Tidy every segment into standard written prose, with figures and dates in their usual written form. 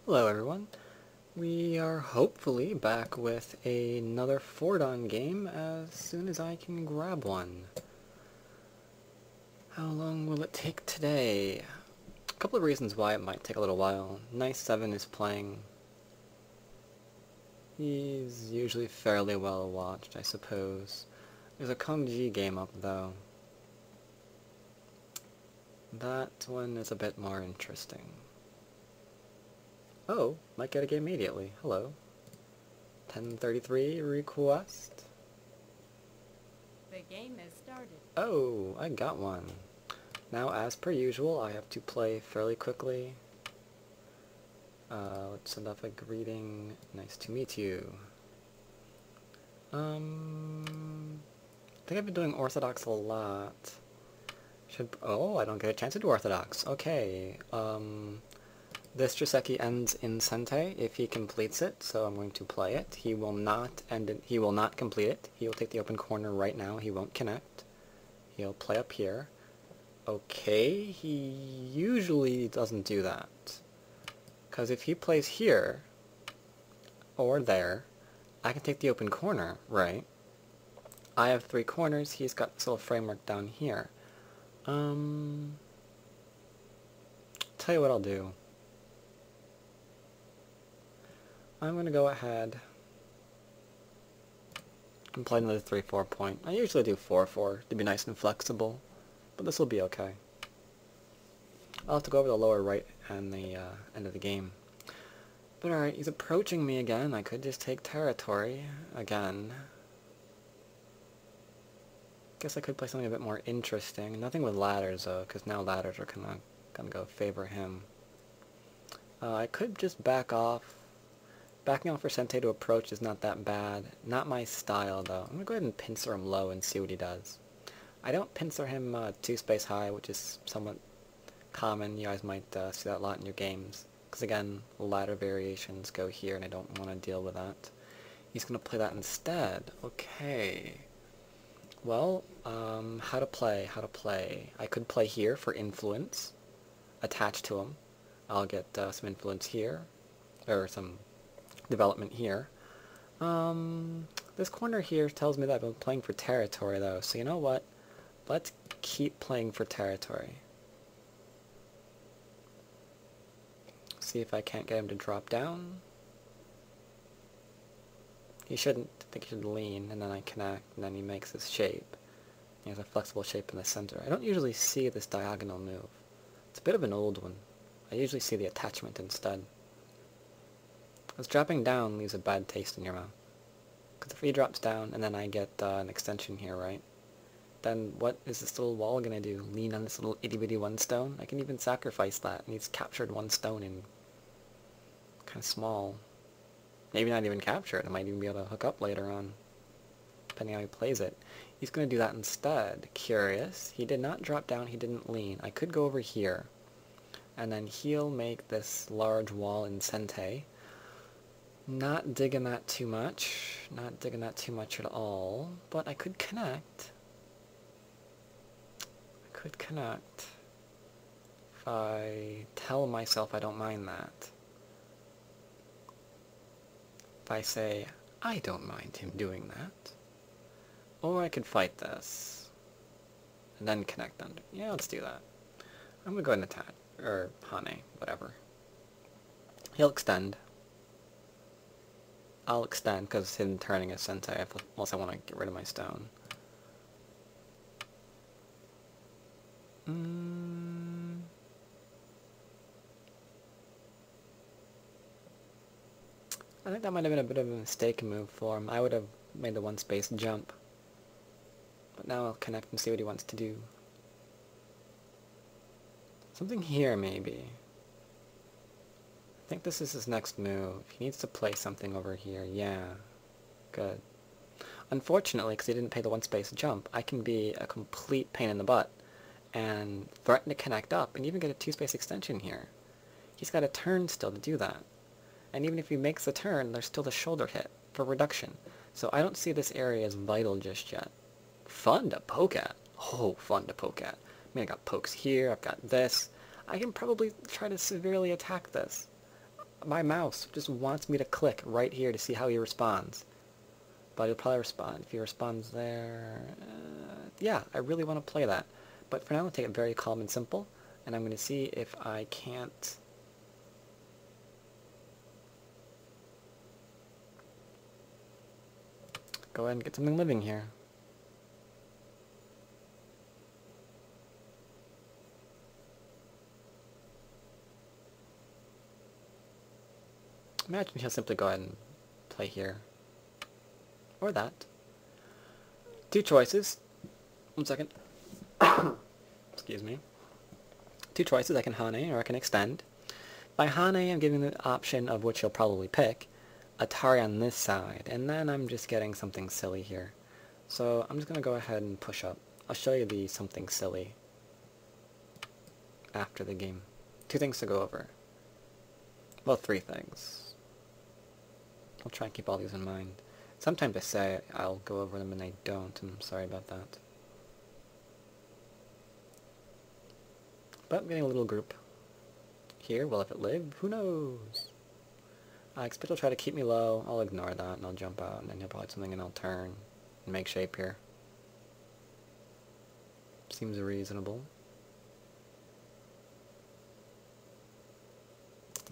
Hello everyone. We are hopefully back with another Fordon game as soon as I can grab one. How long will it take today? A couple of reasons why it might take a little while. Nice 7 is playing. He's usually fairly well watched, I suppose. There's a Kong Ji game up though. That one is a bit more interesting. Oh, might get a game immediately. Hello. 1033 request. The game has started. Oh, I got one. Now, as per usual, I have to play fairly quickly. Let's send off a greeting. Nice to meet you. I think I've been doing Orthodox a lot. Oh, I don't get a chance to do Orthodox. Okay. This Joseki ends in Sente if he completes it, so I'm going to play it. He will not end it. He will not complete it. He will take the open corner right now. He won't connect. He'll play up here. Okay, he usually doesn't do that. Because if he plays here, or there, I can take the open corner, right? I have 3 corners, he's got this little framework down here. Tell you what I'll do. I'm going to go ahead and play another 3-4 point. I usually do 4-4 to be nice and flexible, but this will be okay. I'll have to go over the lower right and the end of the game. But alright, he's approaching me again. I could just take territory again. Guess I could play something a bit more interesting. Nothing with ladders though, because now ladders are gonna go favor him. I could just back off. Backing off for Sente to approach is not that bad. Not my style, though. I'm going to go ahead and pincer him low and see what he does. I don't pincer him 2 space high, which is somewhat common. You guys might see that a lot in your games. Because again, ladder variations go here, and I don't want to deal with that. He's going to play that instead. Okay. Well, how to play. I could play here for influence. Attached to him. I'll get some influence here. Or some development here. This corner here tells me that I've been playing for territory though, so you know what? Let's keep playing for territory. See if I can't get him to drop down. He shouldn't. I think he should lean, and then I connect, and then he makes this shape. He has a flexible shape in the center. I don't usually see this diagonal move. It's a bit of an old one. I usually see the attachment instead. Because dropping down leaves a bad taste in your mouth. Because if he drops down and then I get an extension here, right? Then what is this little wall going to do? Lean on this little itty-bitty 1 stone? I can even sacrifice that, and he's captured 1 stone in kind of small. Maybe not even capture it. I might even be able to hook up later on, depending how he plays it. He's going to do that instead. Curious. He did not drop down. He didn't lean. I could go over here, and then he'll make this large wall in Sente. Not digging that too much. Not digging that too much at all. But I could connect. If I tell myself I don't mind that. If I say, I don't mind him doing that. Or I could fight this. And then connect under. Yeah, let's do that. I'm gonna go ahead and attack. Or Hane, whatever. He'll extend. I'll extend because him turning is Sente unless I want to get rid of my stone. I think that might have been a bit of a mistake move for him. I would have made the 1 space jump. But now I'll connect and see what he wants to do. Something here, maybe. I think this is his next move. He needs to play something over here. Yeah. Good. Unfortunately, because he didn't pay the 1 space jump, I can be a complete pain in the butt and threaten to connect up and even get a 2 space extension here. He's got a turn still to do that. And even if he makes the turn, there's still the shoulder hit for reduction. So I don't see this area as vital just yet. Fun to poke at. Oh, fun to poke at. I mean, I got pokes here, I've got this. I can probably try to severely attack this. My mouse just wants me to click right here to see how he responds. But he'll probably respond. If he responds there... yeah, I really want to play that. But for now, I'll take it very calm and simple. And I'm going to see if I can't... go ahead and get something living here. Imagine he'll simply go ahead and play here. Or that. Two choices. 1 second. Excuse me. Two choices. I can Hane or I can extend. By Hane, I'm giving the option of which he'll probably pick. Atari on this side. And then I'm just getting something silly here. So I'm just going to go ahead and push up. I'll show you the something silly after the game. 2 things to go over. Well, 3 things. I'll try and keep all these in mind. Sometimes I say I'll go over them and I don't, and I'm sorry about that. But I'm getting a little group here. Will if it live? Who knows? I expect he'll try to keep me low. I'll ignore that and I'll jump out, and then he'll probably do something and I'll turn and make shape here. Seems reasonable.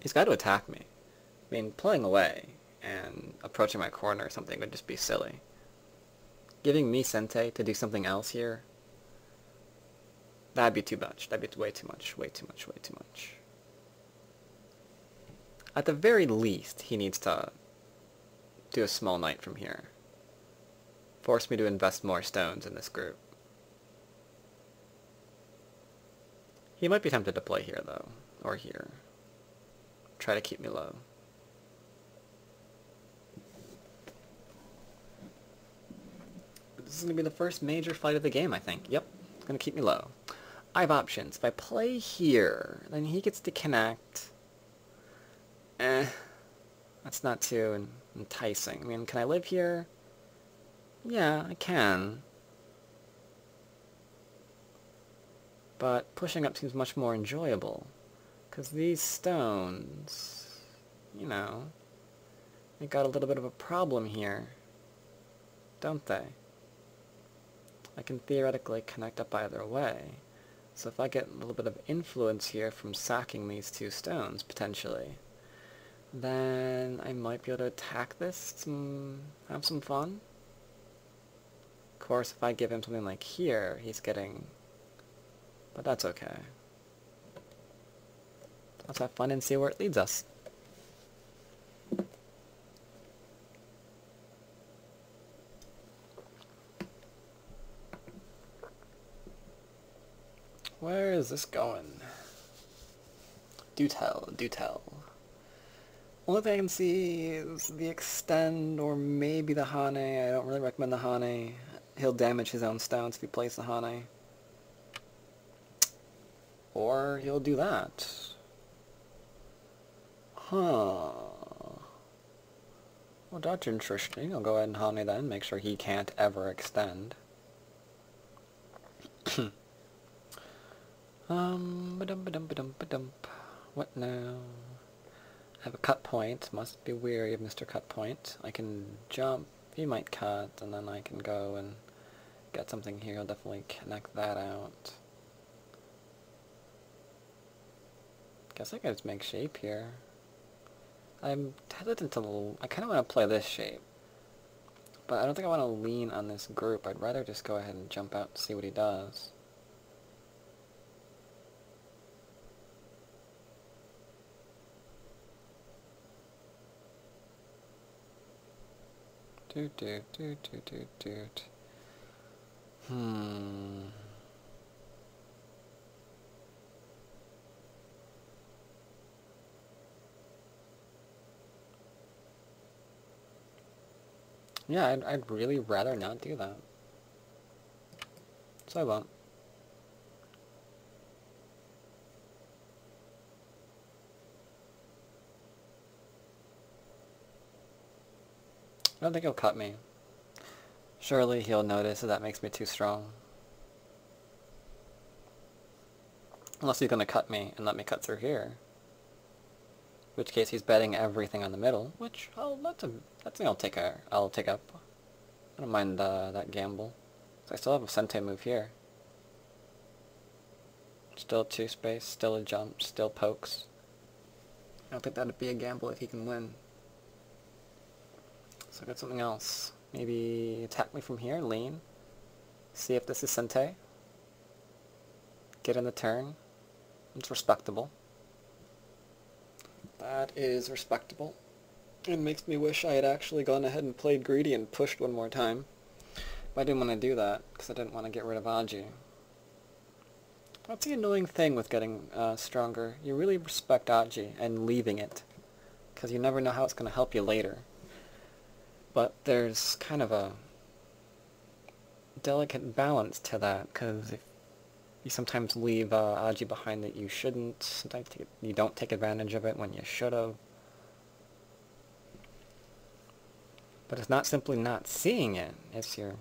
He's got to attack me. I mean, pulling away and approaching my corner or something would just be silly. Giving me Sente to do something else here, that'd be too much. That'd be way too much, way too much, way too much. At the very least, he needs to do a small knight from here. Force me to invest more stones in this group. He might be tempted to play here, though, or here. Try to keep me low. This is going to be the first major fight of the game, I think. Yep, it's going to keep me low. I have options. If I play here, then he gets to connect. That's not too enticing. I mean, can I live here? Yeah, I can. But pushing up seems much more enjoyable. Because these stones, you know, they got a little bit of a problem here, don't they? I can theoretically connect up either way. So if I get a little bit of influence here from sacking these 2 stones, potentially, then I might be able to attack this, have some fun. Of course, if I give him something like here, he's getting... but that's okay. Let's have fun and see where it leads us. Where is this going? Do tell, do tell. Only thing I can see is the extend or maybe the Hane. I don't really recommend the Hane. He'll damage his own stones if he plays the Hane. Or he'll do that. Huh. Well, that's interesting. I'll go ahead and Hane then, make sure he can't ever extend. Ba-dum-ba-dum-ba-dum-ba-dump. What now? I have a cut point. Must be weary of Mr. Cut Point. I can jump. He might cut, and then I can go and get something here. I'll definitely connect that out. Guess I can just make shape here. I'm hesitant to... I kind of want to play this shape. But I don't think I want to lean on this group. I'd rather just go ahead and jump out and see what he does. Doot. Yeah, I'd really rather not do that. So I won't. I don't think he'll cut me. Surely he'll notice that makes me too strong. Unless he's gonna cut me and let me cut through here. which case he's betting everything on the middle, which that's I'll take up. I don't mind that gamble. So I still have a Sente move here. Still 2 space, still a jump, still pokes. I don't think that'd be a gamble if he can win. So I got something else. Maybe attack me from here, lean. See if this is Sente. Get in the turn. It's respectable. That is respectable. It makes me wish I had actually gone ahead and played greedy and pushed one more time. But I didn't want to do that, because I didn't want to get rid of Aji. That's the annoying thing with getting stronger. You really respect Aji and leaving it, because you never know how it's going to help you later. But there's kind of a delicate balance to that, because if you sometimes leave Aji behind that you shouldn't, sometimes you don't take advantage of it when you should have. But it's not simply not seeing it, it's you're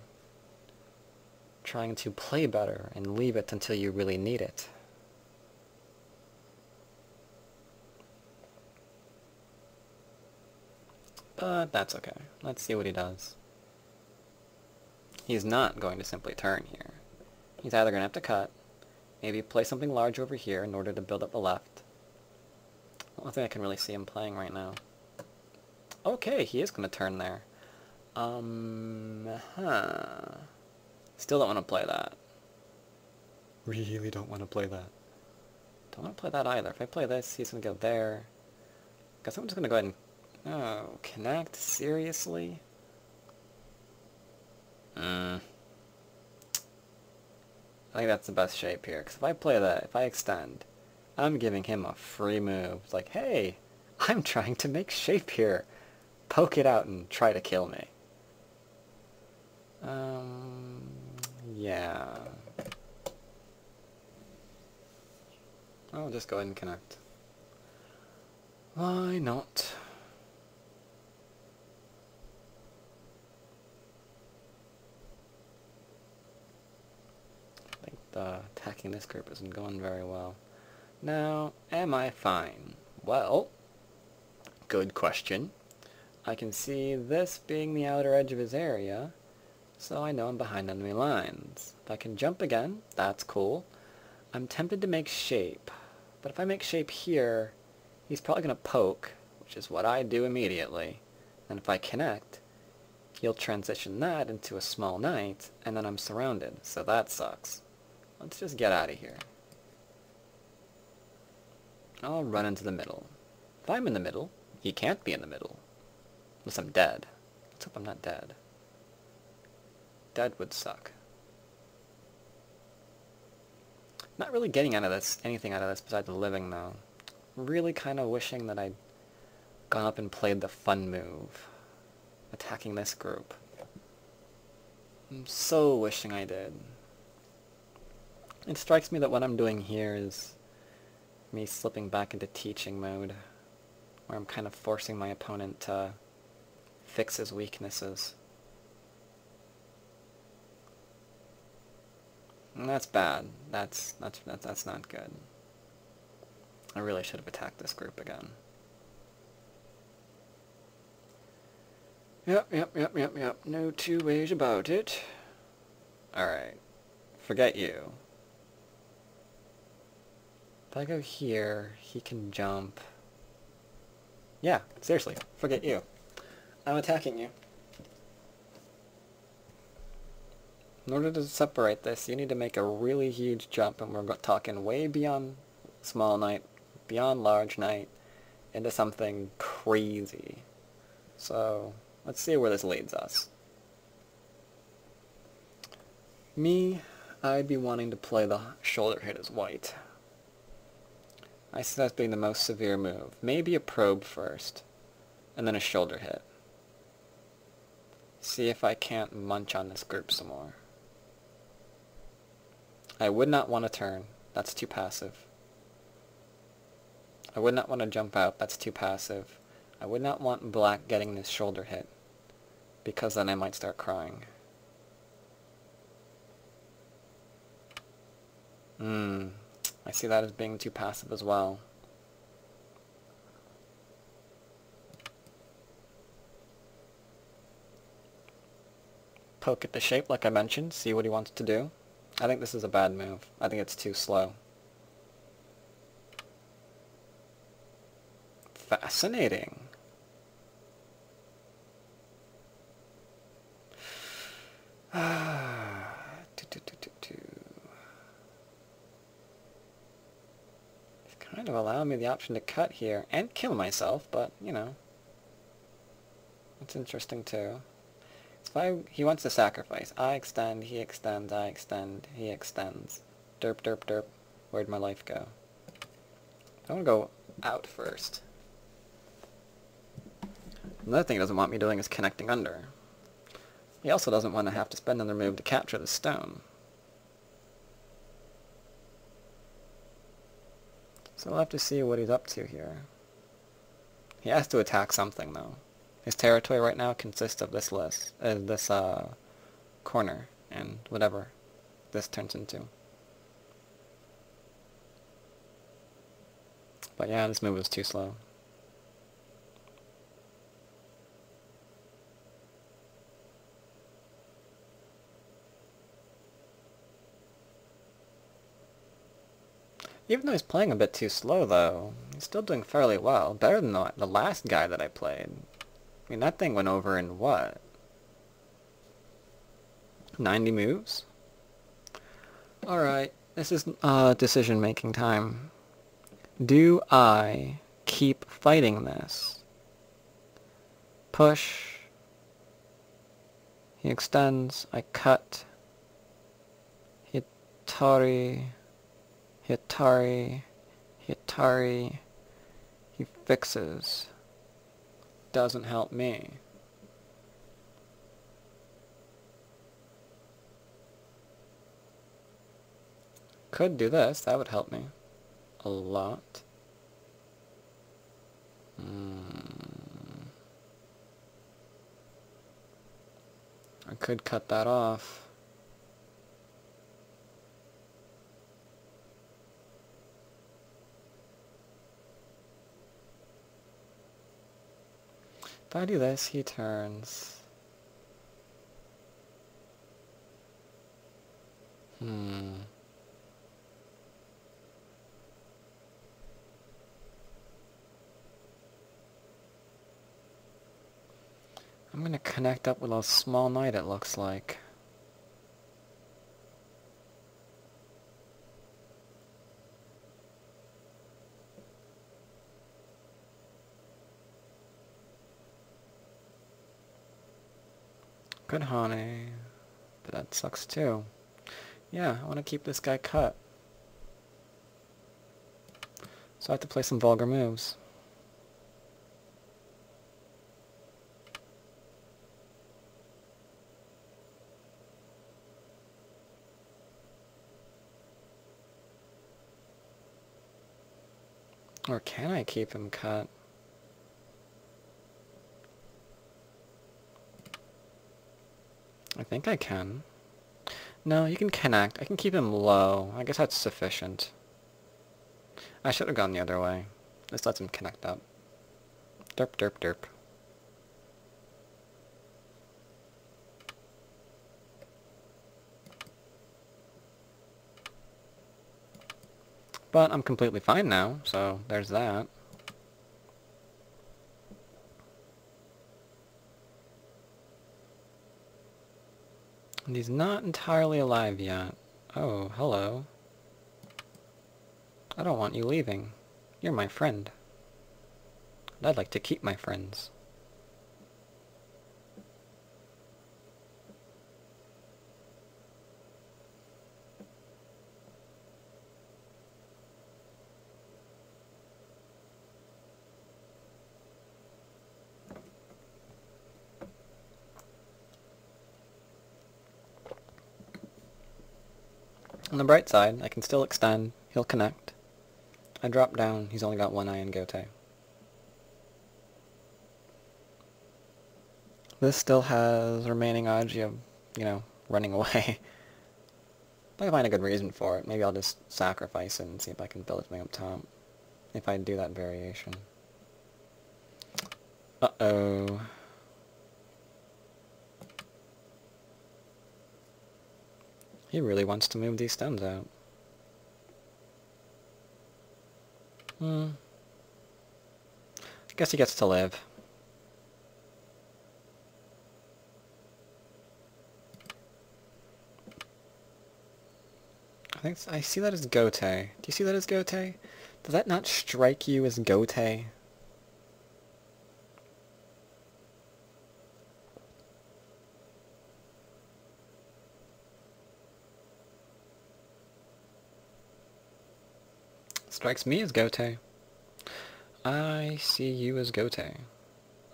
trying to play better and leave it until you really need it. But that's okay. Let's see what he does. He's not going to simply turn here. He's either going to have to cut, maybe play something large over here in order to build up the left. I don't think I can really see him playing right now. Okay, he is going to turn there. Still don't want to play that. Really don't want to play that. Don't want to play that either. If I play this, he's going to go there. Guess I'm just going to go ahead and... Oh, connect? Seriously? I think that's the best shape here, because if I play that, if I extend, I'm giving him a free move. It's like, hey, I'm trying to make shape here. Poke it out and try to kill me. Yeah. I'll just go ahead and connect. Why not? I think attacking this group isn't going very well. Now, am I fine? Well, good question. I can see this being the outer edge of his area, so I know I'm behind enemy lines. If I can jump again, that's cool. I'm tempted to make shape, but if I make shape here, he's probably going to poke, which is what I do immediately. And if I connect, he'll transition that into a small knight, and then I'm surrounded, so that sucks. Let's just get out of here. I'll run into the middle. If I'm in the middle, he can't be in the middle. Unless I'm dead. Let's hope I'm not dead. Dead would suck. Not really getting out of this, anything out of this besides the living, though. Really kind of wishing that I'd gone up and played the fun move. Attacking this group. I'm so wishing I did. It strikes me that what I'm doing here is me slipping back into teaching mode, where I'm kind of forcing my opponent to fix his weaknesses. And that's bad. That's not good. I really should have attacked this group again. Yep. No two ways about it. Alright. Forget you. If I go here, he can jump. Yeah, seriously, forget you. I'm attacking you. In order to separate this, you need to make a really huge jump, and we're talking way beyond small knight, beyond large knight, into something crazy. So, let's see where this leads us. Me, I'd be wanting to play the shoulder hit as white. I see that being the most severe move. Maybe a probe first, and then a shoulder hit. See if I can't munch on this group some more. I would not want to turn. That's too passive. I would not want to jump out. That's too passive. I would not want black getting this shoulder hit, because then I might start crying. I see that as being too passive as well. poke at the shape like I mentioned, see what he wants to do. I think this is a bad move. I think it's too slow. Fascinating. It's kind of allowing me the option to cut here and kill myself, but, you know, it's interesting too. He wants to sacrifice. I extend, he extends, I extend, he extends. Derp, derp, derp. Where'd my life go? I want to go out first. Another thing he doesn't want me doing is connecting under. He also doesn't want to have to spend another move to capture the stone. So we'll have to see what he's up to here. He has to attack something, though. His territory right now consists of this corner, and whatever this turns into. But yeah, this move was too slow. Even though he's playing a bit too slow, though, he's still doing fairly well. Better than the last guy that I played. I mean, that thing went over in what? 90 moves? Alright, this is decision-making time. Do I keep fighting this? Push. He extends. I cut. Hitari. Hitari. Hitari. He fixes. Doesn't help me. Could do this. That would help me a lot. I could cut that off. If I do this, he turns. I'm gonna connect up with a small knight, it looks like. Good honey. But that sucks too. Yeah, I want to keep this guy cut. So I have to play some vulgar moves. Or can I keep him cut? I think I can. No, you can connect. I can keep him low. I guess that's sufficient. I should have gone the other way. This lets him connect up. Derp, derp, derp. But I'm completely fine now, so there's that. And he's not entirely alive yet. Oh, hello. I don't want you leaving. You're my friend. And I'd like to keep my friends. On the bright side, I can still extend. He'll connect. I drop down. He's only got one eye in Gote. This still has remaining Aji of, running away. If I find a good reason for it, maybe I'll just sacrifice it and see if I can build something up top. If I do that variation. Uh-oh. He really wants to move these stones out. I guess he gets to live. I see that as Gote. Do you see that as Gote? Does that not strike you as Gote? Strikes me as Gote. I see you as Gote.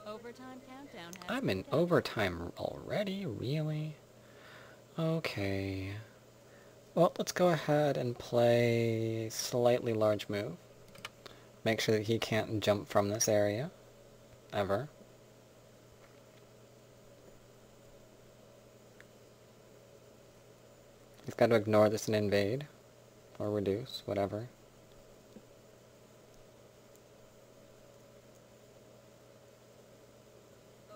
Overtime countdown has I'm in begun. overtime already? Really? Okay. Well, let's go ahead and play slightly large move. Make sure that he can't jump from this area. Ever. He's got to ignore this and invade. Or reduce, whatever.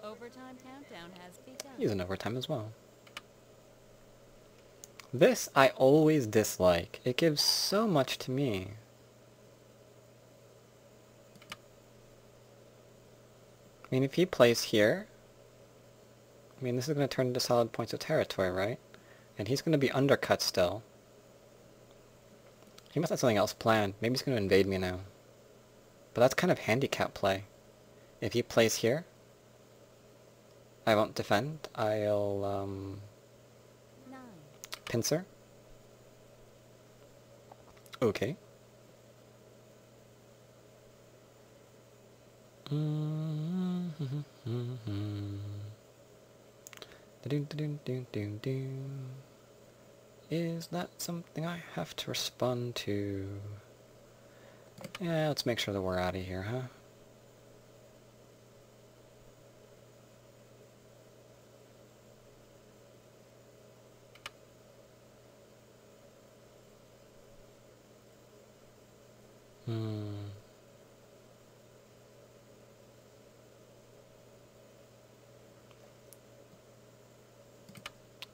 Overtime countdown has begun. He's in overtime as well. This I always dislike. It gives so much to me. I mean, if he plays here, I mean, this is going to turn into solid points of territory, right? And he's going to be undercut still. He must have something else planned. Maybe he's going to invade me now. But that's kind of handicap play. If he plays here, I won't defend. I'll, 9, pincer. Okay. Is that something I have to respond to? Yeah, let's make sure that we're out of here, huh?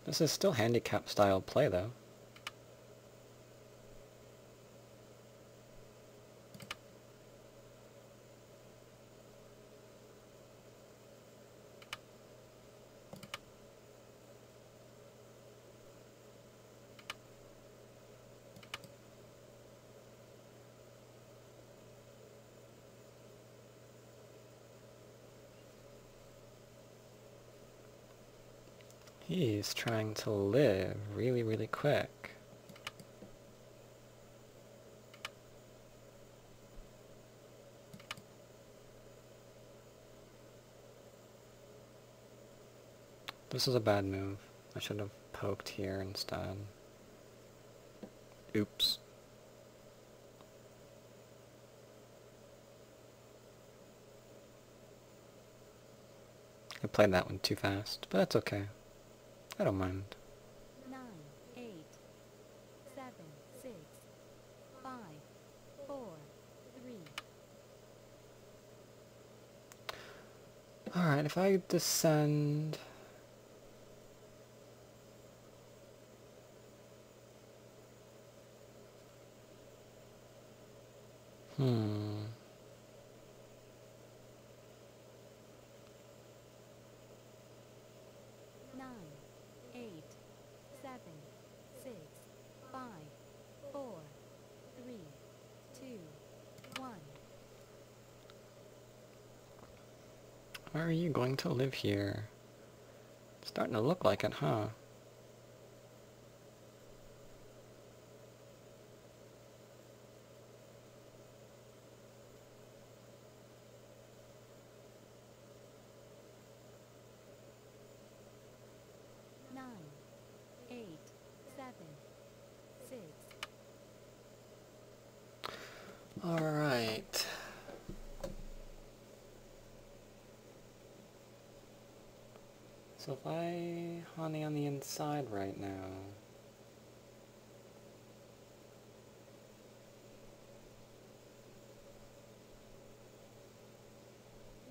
This is still handicap style play, though. He's trying to live really, really quick. This is a bad move. I should have poked here instead. Oops. I played that one too fast, but that's okay. I don't mind. 9, 8, 7, 6, 5, 4, 3. Alright, if I descend... Hmm... 9, 8, 7, 6, 5, 4, 3, 2, 1. Where are you going to live here? It's starting to look like it, huh? Nine, 8, 7, 6. Alright. So if I honey on the inside right now...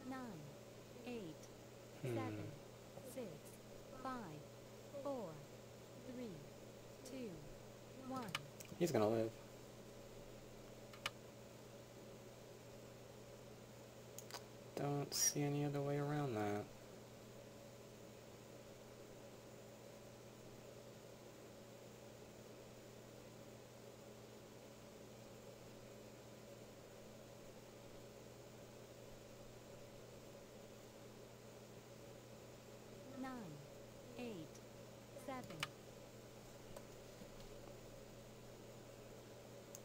Nine, 8, 7, 6, 5, 4, 3, 2, He's gonna live. Don't see any other way around that. Nine, 8, 7,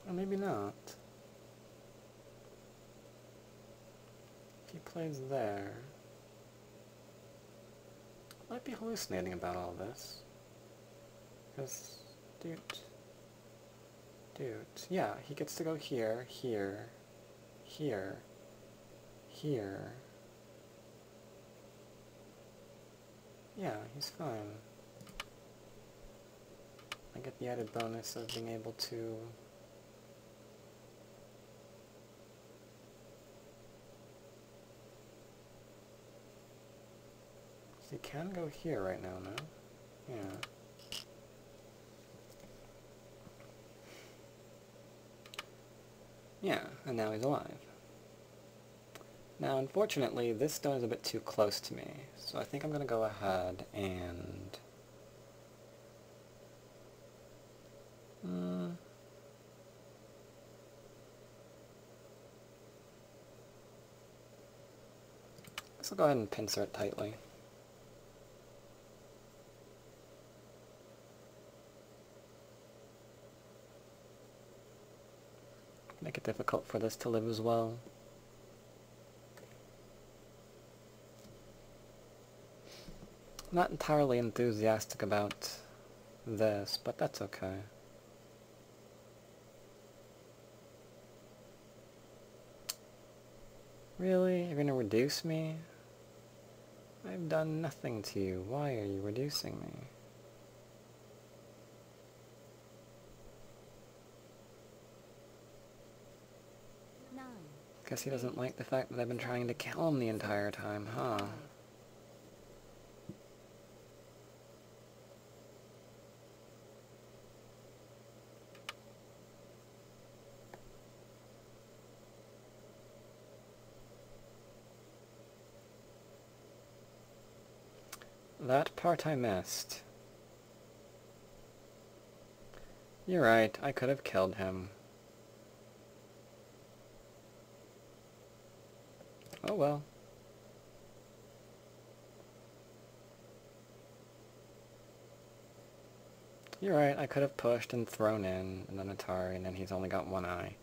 Or maybe not. If he plays there... Might be hallucinating about all this. Because... Dude... Yeah, he gets to go here, here, here, here... Yeah, he's fine. I get the added bonus of being able to... So he can go here right now, no? Yeah. Yeah, and now he's alive. Now, unfortunately, this stone is a bit too close to me, so I think I'm going to go ahead and... guess I'll go ahead and pincer it tightly. Make it difficult for this to live as well. I'm not entirely enthusiastic about this, but that's okay. Really? You're gonna reduce me? I've done nothing to you. Why are you reducing me? nine, Guess he doesn't like the fact that I've been trying to kill him the entire time, huh? That part I missed. You're right, I could have killed him. Oh well. You're right, I could have pushed and thrown in an Atari, and then he's only got one eye.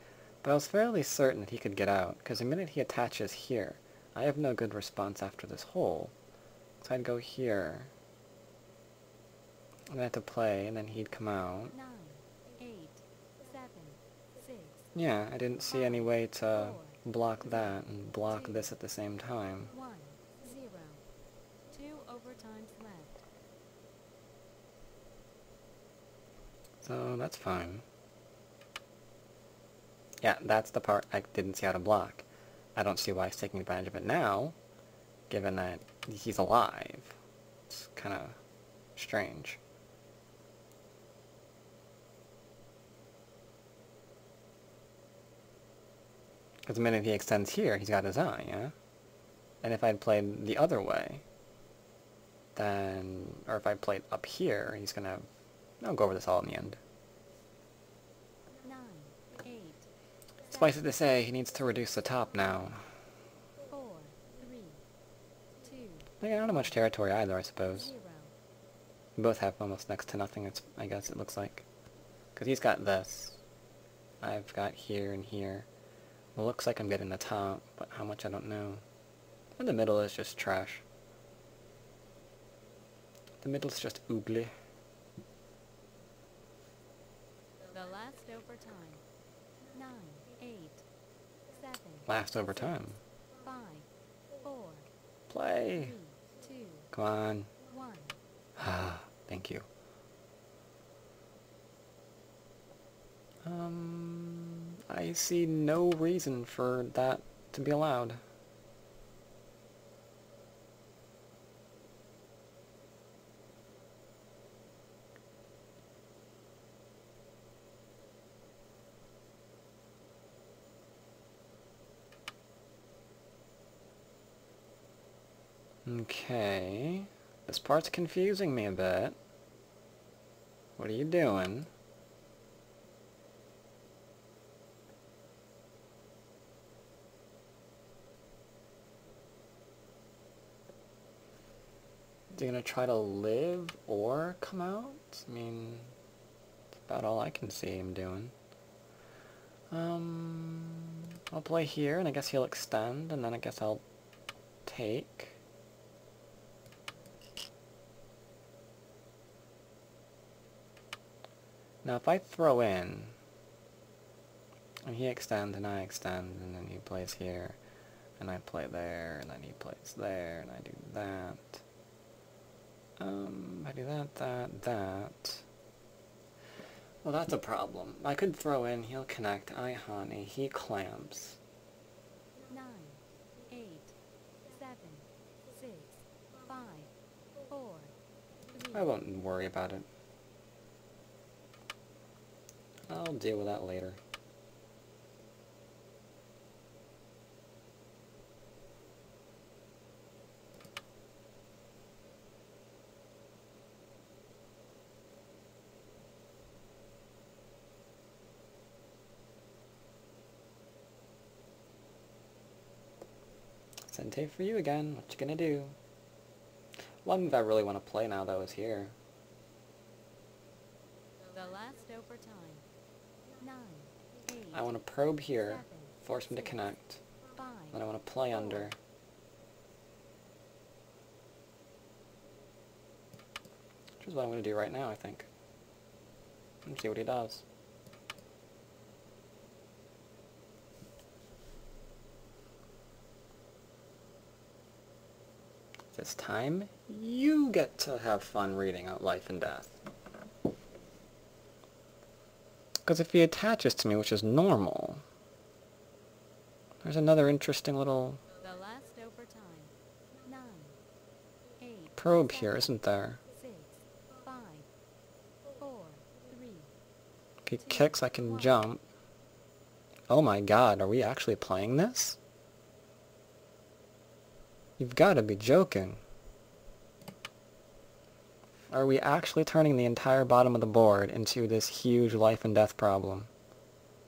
But I was fairly certain that he could get out, because the minute he attaches here, I have no good response after this hole. So I'd go here, and I have to play, and then he'd come out. 9, 8, 7, 6, Yeah, I didn't see any way to 4, block that and block this at the same time. 1, 0. 2 overtimes left. So that's fine. Yeah, that's the part I didn't see how to block. I don't see why he's taking advantage of it now, given that he's alive. It's kind of strange. Because the minute he extends here, he's got his eye, yeah? And if I'd played the other way, then... Or if I played up here, he's gonna... I'll go over this all in the end. 9, 8, Suffice it to say, he needs to reduce the top now. 4, 3, 2, I don't have much territory either, I suppose. 0. We both have almost next to nothing, I guess it looks like. Because he's got this. I've got here and here. It looks like I'm getting the top, but how much I don't know. And the middle is just trash. The middle's just oogly. The last overtime. 9, 8, 7, Last over time. 5, 4, Play! 3, 2, Come on. 1. Ah, thank you. I see no reason for that to be allowed. Okay. This part's confusing me a bit. What are you doing? Is he gonna try to live or come out? I mean, that's about all I can see him doing. I'll play here, and I guess he'll extend, and then I guess I'll take. Now if I throw in, and he extends and I extend, and then he plays here, and I play there, and then he plays there, and I do that. I do that. Well, that's a problem. I could throw in, he'll connect, I honey, he clamps. 9, 8, 7, 6, 5, 4, 3. I won't worry about it. I'll deal with that later. Sente for you again. What you gonna do? One move I really want to play now, though, is here. The last overtime. 9, 8. I want to probe here, 7, force him to 6, connect. 5. Then I want to play under. Which is what I'm going to do right now, I think. And see what he does. This time, you get to have fun reading out life and death. Because if he attaches to me, which is normal, there's another interesting little The last overtime. 9, 8. probe here, isn't there? 6, 5, 4, 3. If he kicks, I can jump. Oh my god, are we actually playing this? You've got to be joking. Are we actually turning the entire bottom of the board into this huge life and death problem?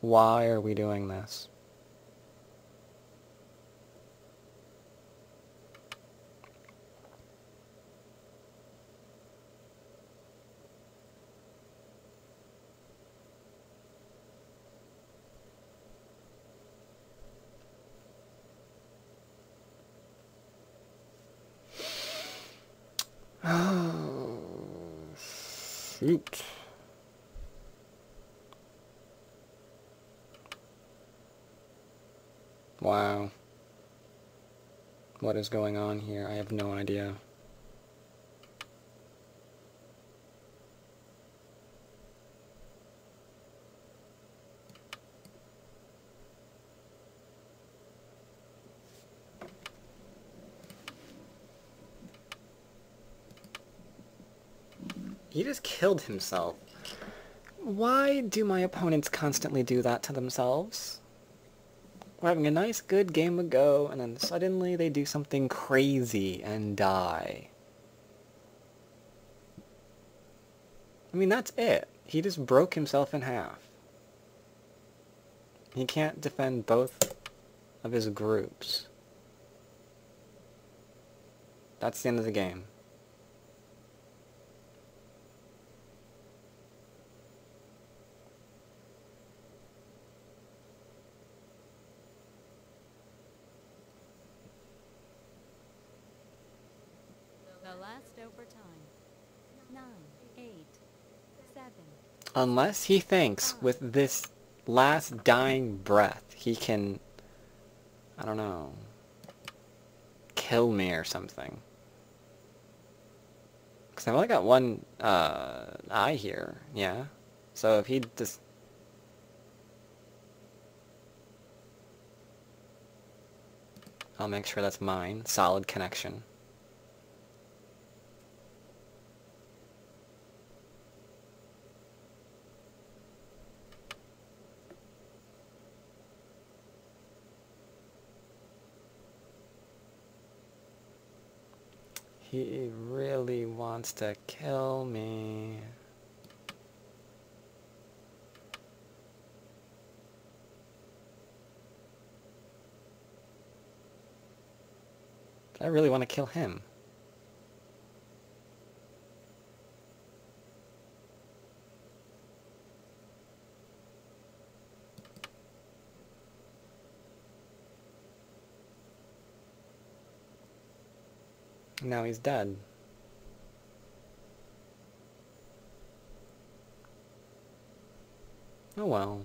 Why are we doing this? Oh, shoot. Wow. What is going on here? I have no idea. He just killed himself. Why do my opponents constantly do that to themselves? We're having a nice, good game of Go, and then suddenly they do something crazy and die. I mean, that's it. He just broke himself in half. He can't defend both of his groups. That's the end of the game. The last overtime. 9, 8, 7. Unless he thinks with this last dying breath he can, I don't know, kill me or something. Because I've only got one eye here, yeah? So if he just... I'll make sure that's mine. Solid connection. He really wants to kill me. I really want to kill him. Now he's dead. Oh well.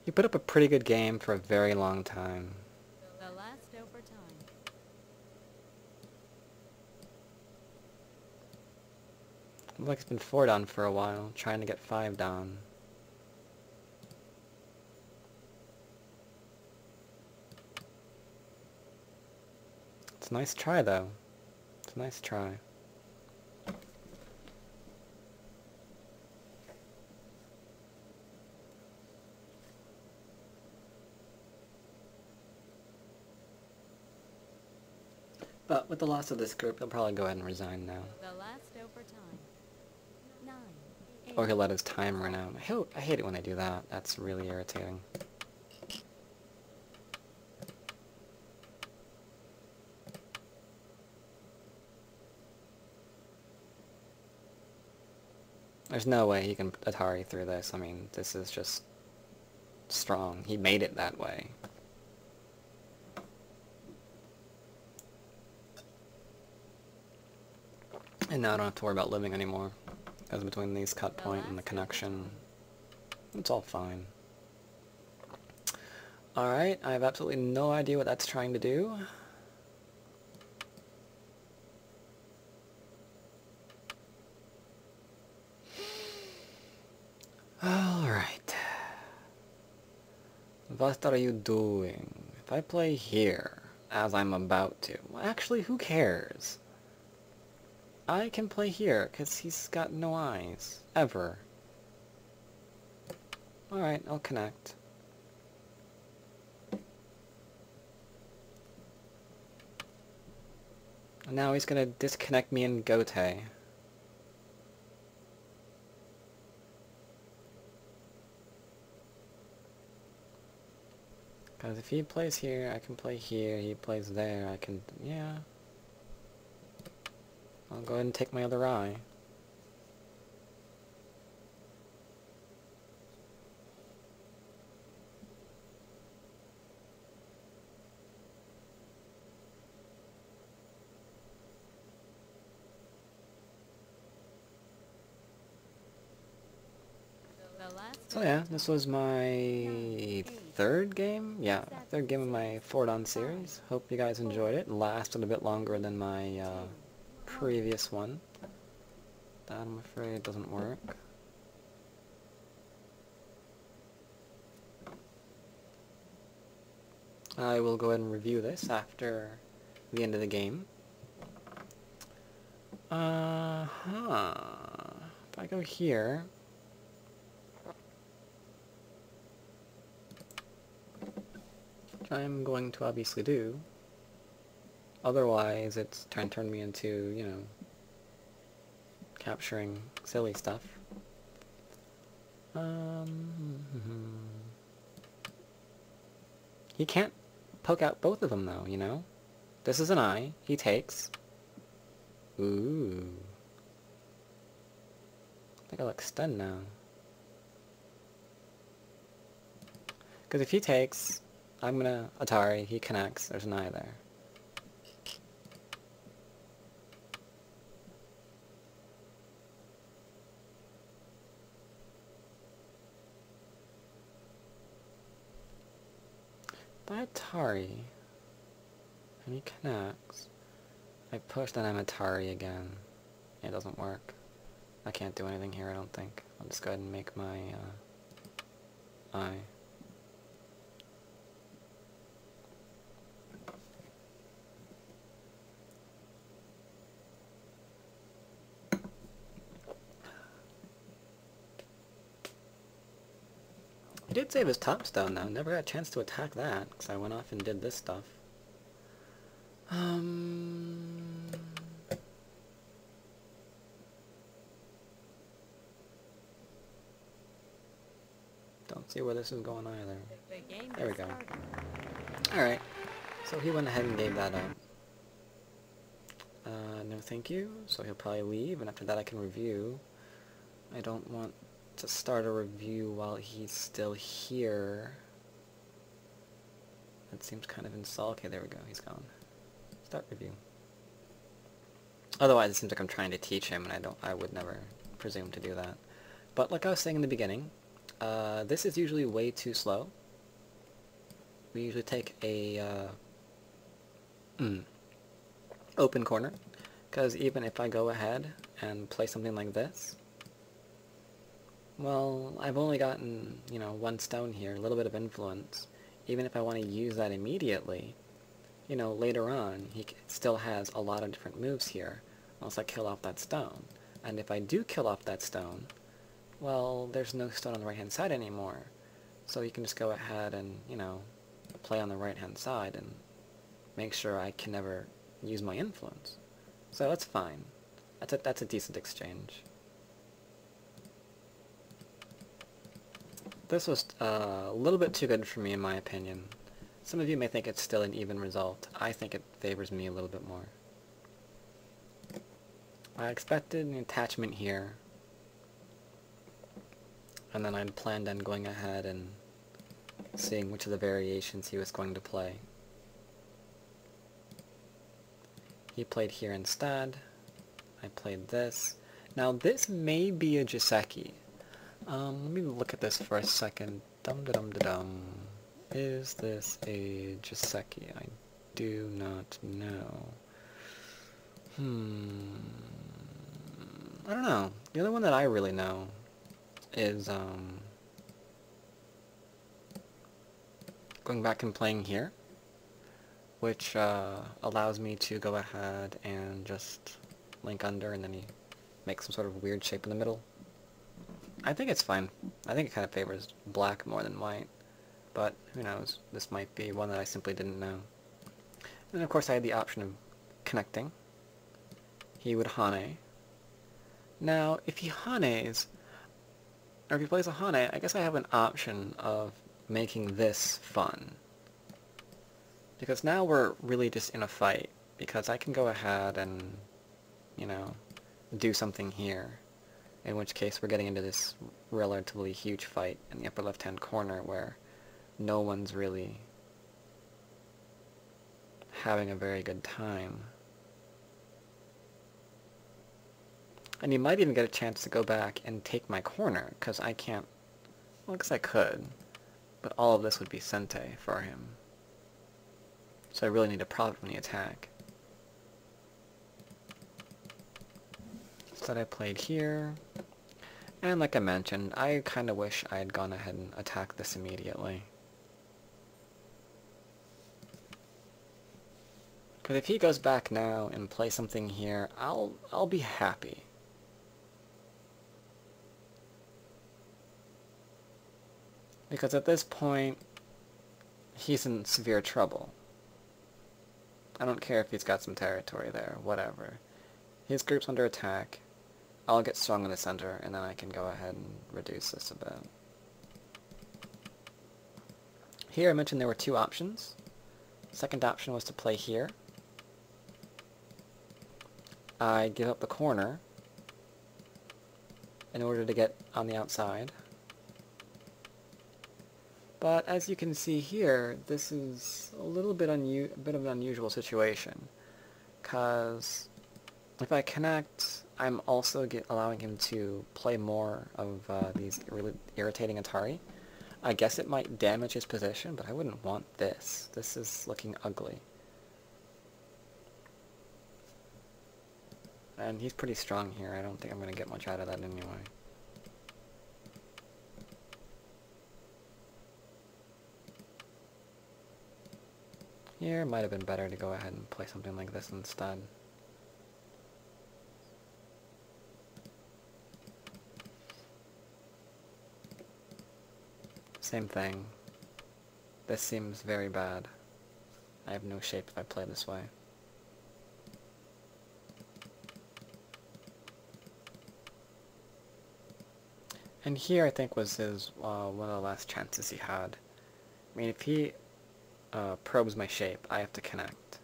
You put up a pretty good game for a very long time. The last overtime. Looks like it's been 4 down for a while, trying to get 5 down. It's a nice try though. It's a nice try. But with the loss of this group, he'll probably go ahead and resign now. The last overtime. 9, 8. Or he'll let his time run out. I hate it when they do that. That's really irritating. There's no way he can Atari through this. I mean, this is just strong. He made it that way. And now I don't have to worry about living anymore. Because between these cut point and the connection, it's all fine. Alright, I have absolutely no idea what that's trying to do. Alright. What are you doing? If I play here, as I'm about to, well, actually, who cares? I can play here, because he's got no eyes. Ever. Alright, I'll connect. And now he's gonna disconnect me in Gote. Because if he plays here, I can play here. He plays there, I can... yeah. I'll go ahead and take my other eye. So yeah, this was my third game? Yeah, third game of my 4-dan series. Hope you guys enjoyed it. It lasted a bit longer than my previous one. That, I'm afraid, doesn't work. I will go ahead and review this after the end of the game. If I go here... which I'm going to obviously do. Otherwise, it's trying to turn me into, you know, capturing silly stuff. He can't poke out both of them, though, you know? This is an eye. He takes. Ooh. I think I'll extend now. Because if he takes, I'm gonna Atari, he connects, there's an eye there. By Atari, and he connects. I push, then I'm Atari again. It doesn't work. I can't do anything here, I don't think. I'll just go ahead and make my eye. He did save his top stone though, never got a chance to attack that, because I went off and did this stuff. Um, don't see where this is going either. The game There we has go. started. Alright, so he went ahead and gave that up. No thank you, so he'll probably leave, and after that I can review. I don't want to start a review while he's still here. That seems kind of insulting. Okay, there we go, he's gone. Start review. Otherwise it seems like I'm trying to teach him, and I would never presume to do that. But like I was saying in the beginning, this is usually way too slow. We usually take a open corner, because even if I go ahead and play something like this, well, I've only gotten, you know, one stone here, a little bit of influence. Even if I want to use that immediately, you know, later on, he still has a lot of different moves here, unless I kill off that stone. And if I do kill off that stone, well, there's no stone on the right-hand side anymore. So you can just go ahead and, you know, play on the right-hand side and make sure I can never use my influence. So that's fine. That's a decent exchange. This was a little bit too good for me, in my opinion. Some of you may think it's still an even result. I think it favors me a little bit more. I expected an attachment here, and then I'd planned on going ahead and seeing which of the variations he was going to play. He played here instead. I played this. Now this may be a Jiseki. Let me look at this for a second. Dum-da-dum-da-dum. Is this a Jiseki? I do not know. I don't know. The only one that I really know is, going back and playing here, which, allows me to go ahead and just link under, and then he makes some sort of weird shape in the middle. I think it's fine. I think it kind of favors black more than white. But, who knows, this might be one that I simply didn't know. And of course I had the option of connecting. He would Hane. Now, if he Hanes, or if he plays a Hane, I guess I have an option of making this fun. Because now we're really just in a fight, because I can go ahead and, you know, do something here. In which case we're getting into this relatively huge fight in the upper left-hand corner where no one's really having a very good time. And you might even get a chance to go back and take my corner, because I can't... Well, I guess I could, but all of this would be Sente for him. So I really need to profit from the attack. Instead I played here. And like I mentioned, I kind of wish I had gone ahead and attacked this immediately. Because if he goes back now and plays something here, I'll be happy. Because at this point, he's in severe trouble. I don't care if he's got some territory there, whatever. His group's under attack. I'll get strong in the center, and then I can go ahead and reduce this a bit. Here I mentioned there were two options. Second option was to play here. I give up the corner in order to get on the outside. But as you can see here, this is a little bit of an unusual situation, because if I connect, I'm also allowing him to play more of these really irritating Atari. I guess it might damage his position, but I wouldn't want this. This is looking ugly. And he's pretty strong here. I don't think I'm going to get much out of that anyway. Here, might have been better to go ahead and play something like this instead. Same thing. This seems very bad. I have no shape if I play this way. And here I think was his one of the last chances he had. I mean, if he probes my shape, I have to connect.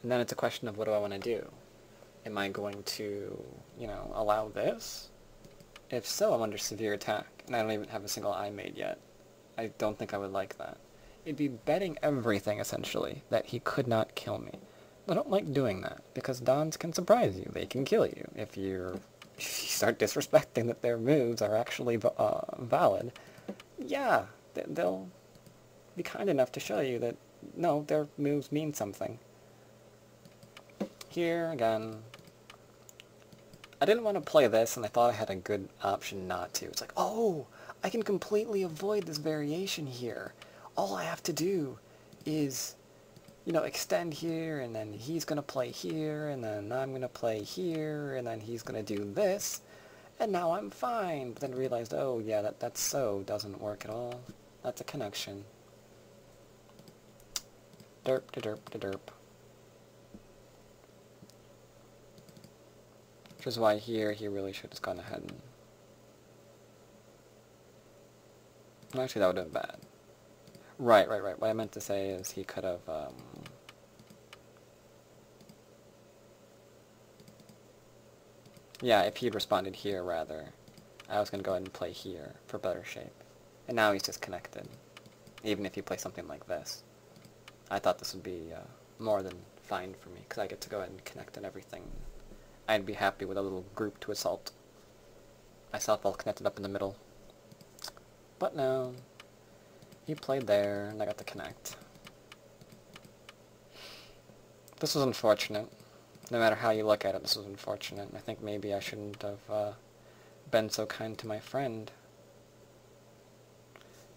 And then it's a question of what do I want to do? Am I going to, allow this? If so, I'm under severe attack, and I don't even have a single eye made yet. I don't think I would like that. It'd be betting everything, essentially, that he could not kill me. I don't like doing that, because Dons can surprise you. They can kill you if you start disrespecting that their moves are actually valid. Yeah, they'll be kind enough to show you that, no, their moves mean something. Here, again, I didn't want to play this, and I thought I had a good option not to. It's like, oh, I can completely avoid this variation here. All I have to do is, extend here, and then he's going to play here, and then I'm going to play here, and then he's going to do this, and now I'm fine. But then realized, oh, yeah, that so doesn't work at all. That's a connection. Derp to derp to derp. Which is why here he really should have gone ahead and... Actually, that would have been bad. Right. What I meant to say is he could have, yeah, if he'd responded here, rather, I was going to go ahead and play here for better shape. And now he's just connected. Even if he plays something like this. I thought this would be more than fine for me, because I get to go ahead and connect and everything. I'd be happy with a little group to assault. Myself all connected up in the middle. But no. He played there, and I got to connect. This was unfortunate. No matter how you look at it, this was unfortunate. I think maybe I shouldn't have been so kind to my friend.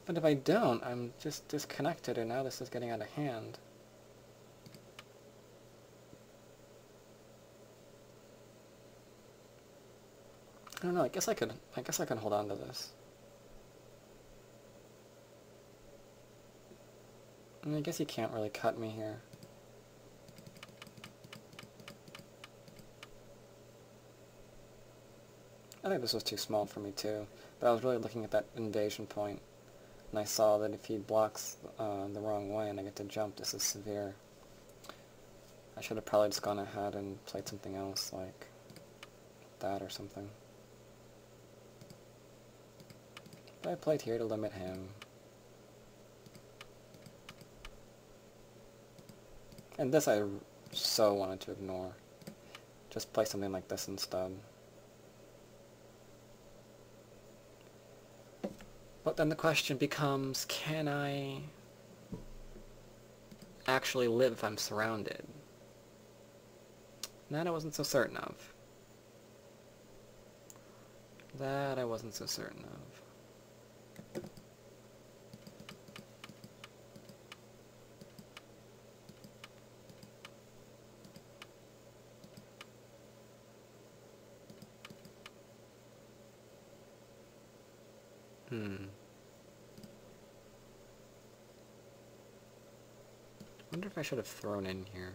But if I don't, I'm just disconnected, and now this is getting out of hand. I don't know, I guess I can hold on to this. I guess he can't really cut me here. I think this was too small for me too, but I was really looking at that invasion point, and I saw that if he blocks the wrong way and I get to jump, this is severe. I should have probably just gone ahead and played something else, like that or something. But I played here to limit him. And this I so wanted to ignore. Just play something like this instead. But then the question becomes, can I actually live if I'm surrounded? That I wasn't so certain of. That I wasn't so certain of. I wonder if I should have thrown in here.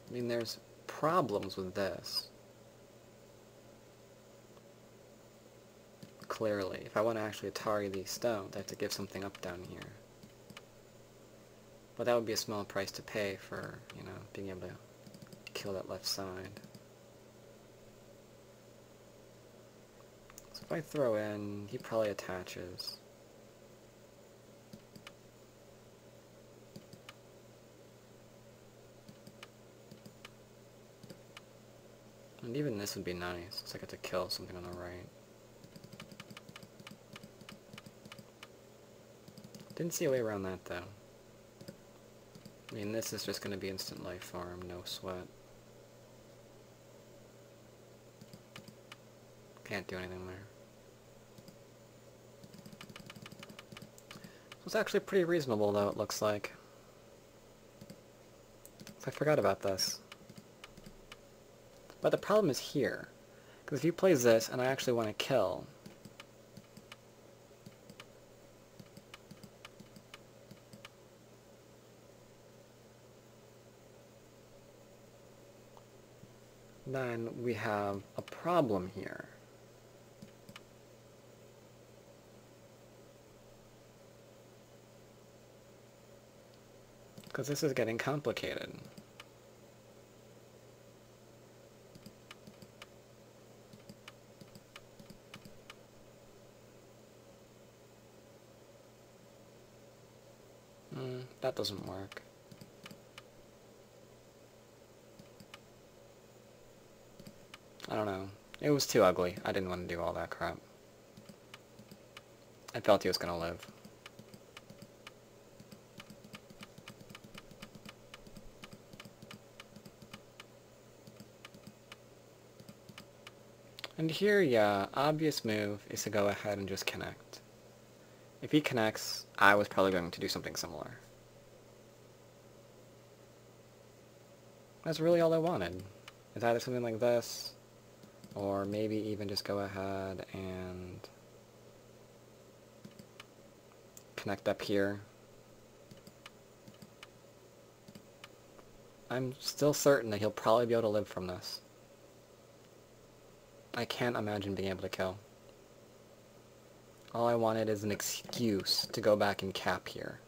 I mean, there's problems with this. Clearly, if I want to actually Atari these stones, I have to give something up down here. But that would be a small price to pay for, being able to kill that left side. So if I throw in, he probably attaches. And even this would be nice, because I get to kill something on the right. Didn't see a way around that, though. I mean, this is just going to be instant life for him, no sweat. Can't do anything there. So it's actually pretty reasonable, though, it looks like. So I forgot about this. But the problem is here. Because if he plays this, and I actually want to kill... then we have a problem here. Because this is getting complicated. That doesn't work. I don't know. It was too ugly. I didn't want to do all that crap. I felt he was going to live. And here, yeah, obvious move is to go ahead and just connect. If he connects, I was probably going to do something similar. That's really all I wanted. It's either something like this, or maybe even just go ahead and connect up here. I'm still certain that he'll probably be able to live from this. I can't imagine being able to kill. All I wanted is an excuse to go back and cap here.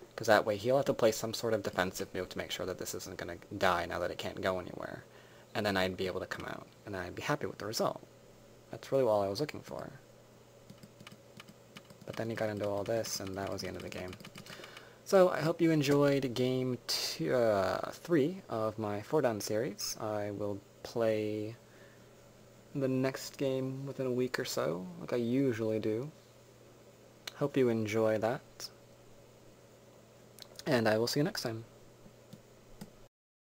Because that way he'll have to play some sort of defensive move to make sure that this isn't going to die now that it can't go anywhere. And then I'd be able to come out. And I'd be happy with the result. That's really all I was looking for. But then he got into all this, and that was the end of the game. So I hope you enjoyed game 3 of my 4-down series. I will play the next game within a week or so, like I usually do. Hope you enjoy that. And I will see you next time.